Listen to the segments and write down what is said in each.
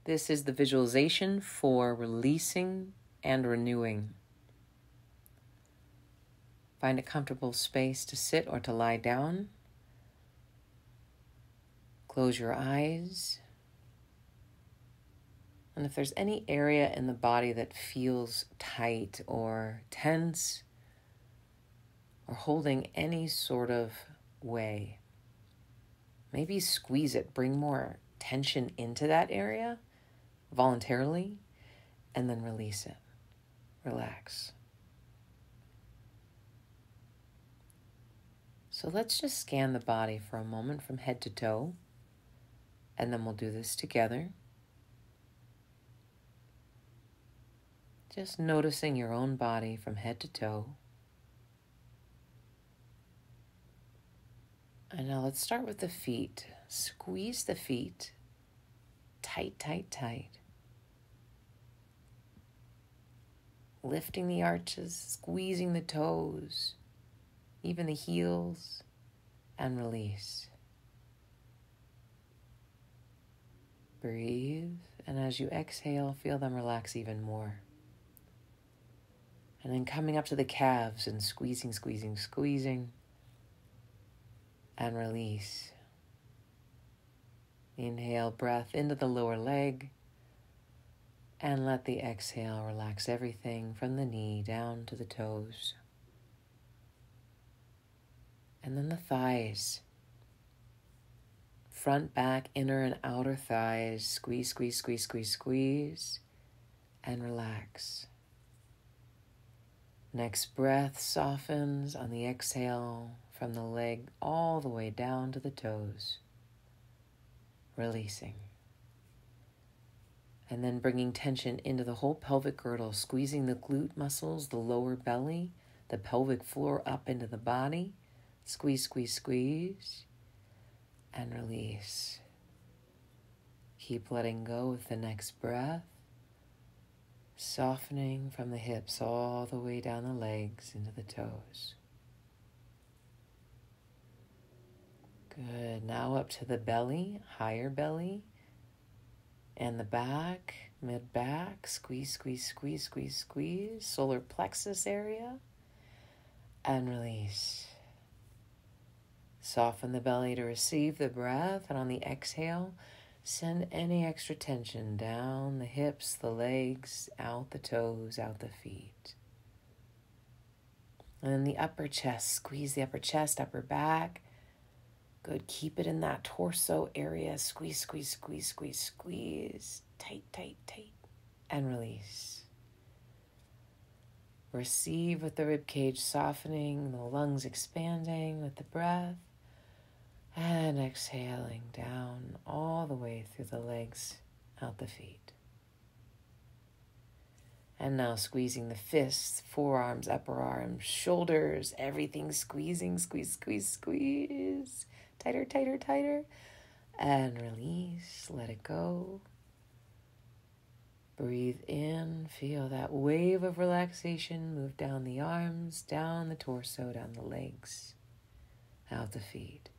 This is the visualization for releasing and renewing. Find a comfortable space to sit or to lie down. Close your eyes. And if there's any area in the body that feels tight or tense or holding any sort of way, maybe squeeze it, bring more tension into that area voluntarily, and then release it. Relax. So let's just scan the body for a moment from head to toe, and then we'll do this together. Just noticing your own body from head to toe. And now let's start with the feet. Squeeze the feet tight, tight, tight. Lifting the arches, squeezing the toes, even the heels, and release. Breathe, and as you exhale, feel them relax even more. And then coming up to the calves and squeezing, squeezing, squeezing, and release. Inhale, breath into the lower leg, and let the exhale relax everything from the knee down to the toes. And then the thighs. Front, back, inner and outer thighs. Squeeze, squeeze, squeeze, squeeze, squeeze, and relax. Next breath softens on the exhale from the leg all the way down to the toes. Releasing. And then bringing tension into the whole pelvic girdle, squeezing the glute muscles, the lower belly, the pelvic floor up into the body. Squeeze, squeeze, squeeze, and release. Keep letting go with the next breath. Softening from the hips all the way down the legs into the toes. Good. Now up to the belly, higher belly, and the back, mid-back. Squeeze, squeeze, squeeze, squeeze, squeeze. Solar plexus area. And release. Soften the belly to receive the breath. And on the exhale, send any extra tension down the hips, the legs, out the toes, out the feet. And then the upper chest. Squeeze the upper chest, upper back. Good. Keep it in that torso area. Squeeze, squeeze, squeeze, squeeze, squeeze. Tight, tight, tight. And release. Receive with the ribcage softening, the lungs expanding with the breath. And exhaling down all the way through the legs, out the feet. And now squeezing the fists, forearms, upper arms, shoulders, everything squeezing, squeeze, squeeze, squeeze. Tighter, tighter, tighter. And release, let it go. Breathe in, feel that wave of relaxation move down the arms, down the torso, down the legs, out the feet.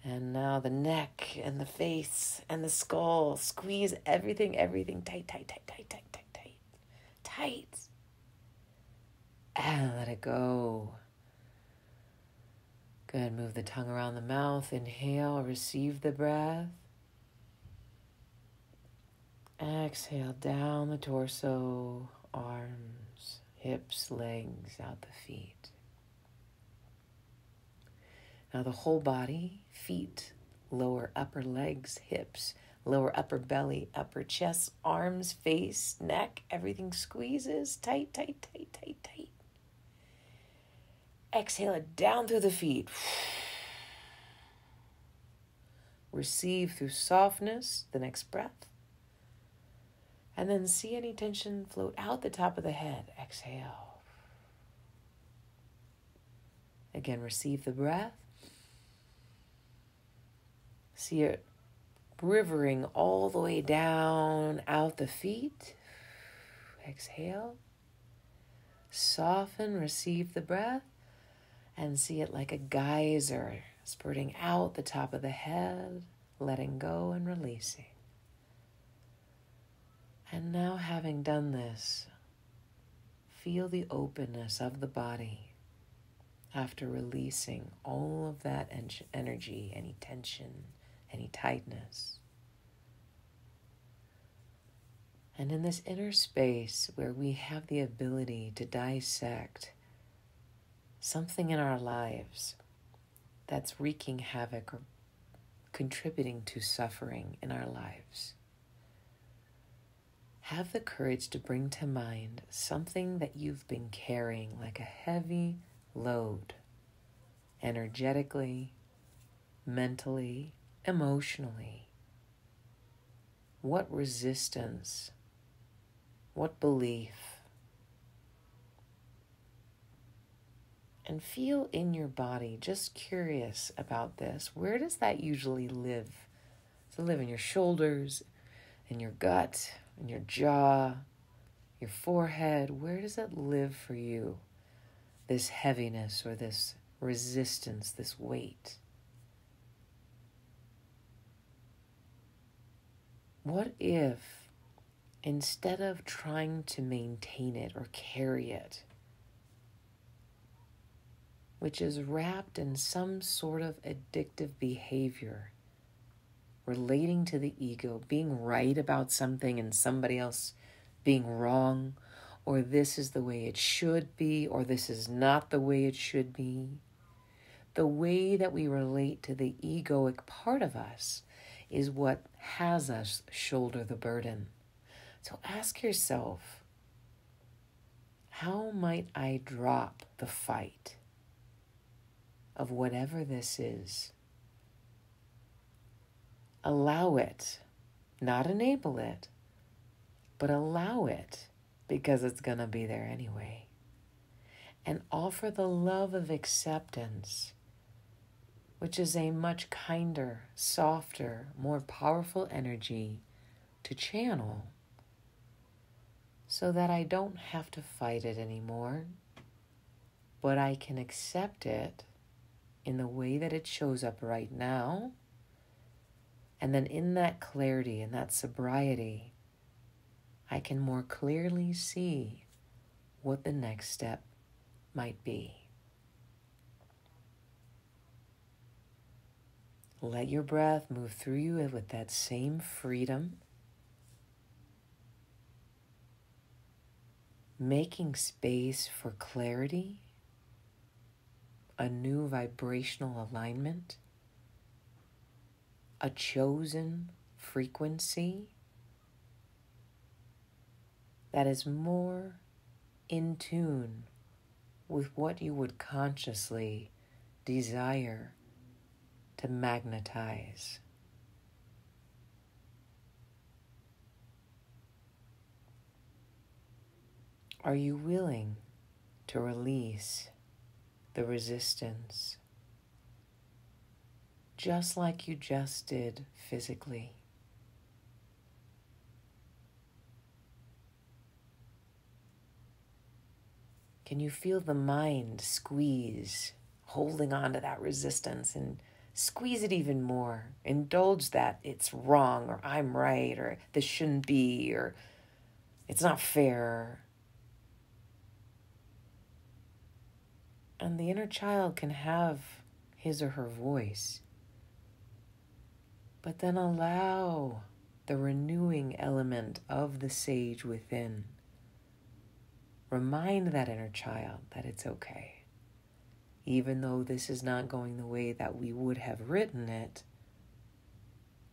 And now the neck and the face and the skull. Squeeze everything, everything tight, tight, tight, tight, tight, tight, tight, tight. And let it go. Good. Move the tongue around the mouth. Inhale, receive the breath. Exhale down the torso, arms, hips, legs, out the feet. Now the whole body, feet, lower upper legs, hips, lower upper belly, upper chest, arms, face, neck, everything squeezes tight, tight, tight, tight, tight. Exhale it down through the feet. Receive through softness the next breath. And then see any tension float out the top of the head. Exhale. Again, receive the breath. See it rivering all the way down, out the feet. Exhale. Soften, receive the breath, and see it like a geyser spurting out the top of the head, letting go and releasing. And now, having done this, feel the openness of the body after releasing all of that energy, any tension, any tightness. And in this inner space where we have the ability to dissect something in our lives that's wreaking havoc or contributing to suffering in our lives, have the courage to bring to mind something that you've been carrying like a heavy load, energetically, mentally, emotionally. What resistance, what belief, and feel in your body, just curious about this. Where does that usually live? Does it live in your shoulders, in your gut, in your jaw, your forehead? Where does it live for you? This heaviness or this resistance, this weight. What if, instead of trying to maintain it or carry it, which is wrapped in some sort of addictive behavior relating to the ego, being right about something and somebody else being wrong, or this is the way it should be, or this is not the way it should be. The way that we relate to the egoic part of us is what has us shoulder the burden. So ask yourself, how might I drop the fight of whatever this is? Allow it, not enable it, but allow it, because it's going to be there anyway. And offer the love of acceptance, which is a much kinder, softer, more powerful energy to channel, so that I don't have to fight it anymore, but I can accept it in the way that it shows up right now. And then in that clarity and that sobriety, I can more clearly see what the next step might be. Let your breath move through you with that same freedom, making space for clarity, a new vibrational alignment, a chosen frequency that is more in tune with what you would consciously desire to magnetize. Are you willing to release the resistance, just like you just did physically? Can you feel the mind squeeze, holding on to that resistance, and squeeze it even more? Indulge that it's wrong, or I'm right, or this shouldn't be, or it's not fair. And the inner child can have his or her voice, but then allow the renewing element of the sage within. Remind that inner child that it's okay. Even though this is not going the way that we would have written it,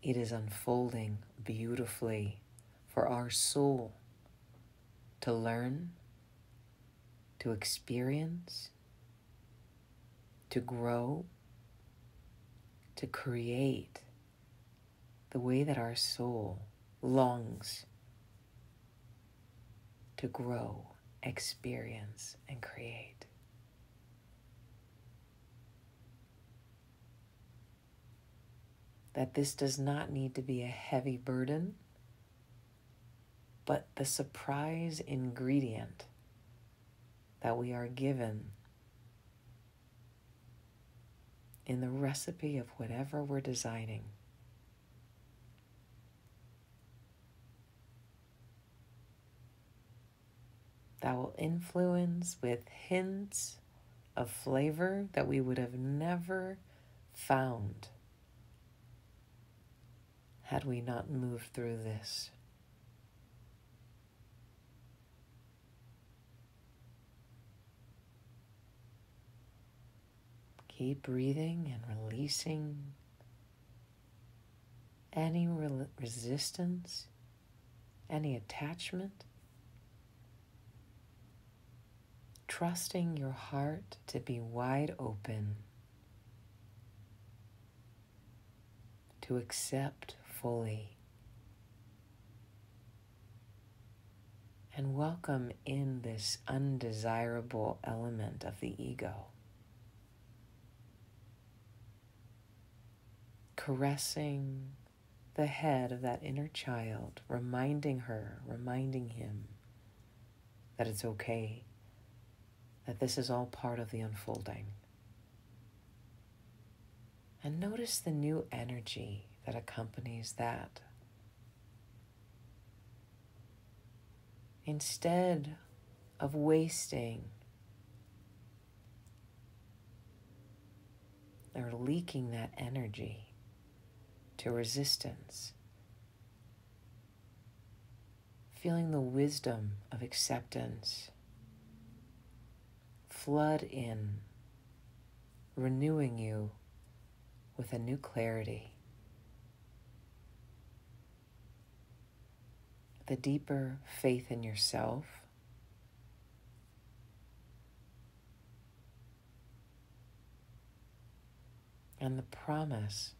it is unfolding beautifully for our soul to learn, to experience, to grow, to create the way that our soul longs to grow, experience, and create. That this does not need to be a heavy burden, but the surprise ingredient that we are given in the recipe of whatever we're designing that will influence with hints of flavor that we would have never found had we not moved through this. Keep breathing and releasing any resistance, any attachment. Trusting your heart to be wide open, to accept fully, and welcome in this undesirable element of the ego. Caressing the head of that inner child, reminding him that it's okay, that this is all part of the unfolding. And notice the new energy that accompanies that. Instead of wasting or leaking that energy to resistance, feeling the wisdom of acceptance flood in, renewing you with a new clarity, the deeper faith in yourself, and the promise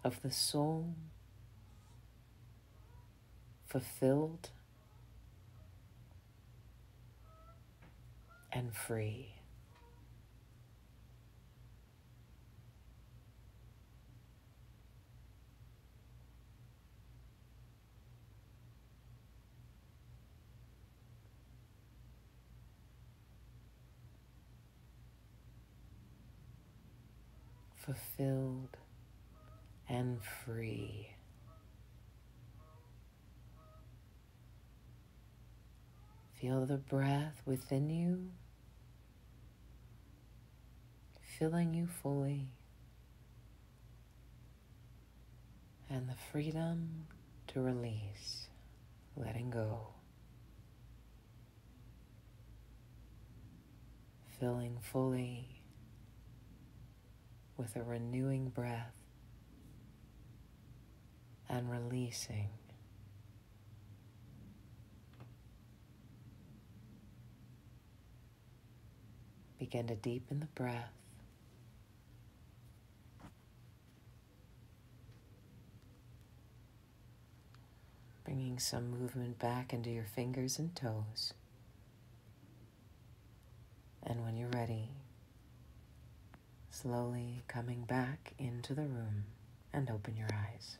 of the soul fulfilled and free. Fulfilled and free. Feel the breath within you, filling you fully, and the freedom to release, letting go. Filling fully with a renewing breath and releasing. Begin to deepen the breath. Bringing some movement back into your fingers and toes. And when you're ready, slowly coming back into the room and open your eyes.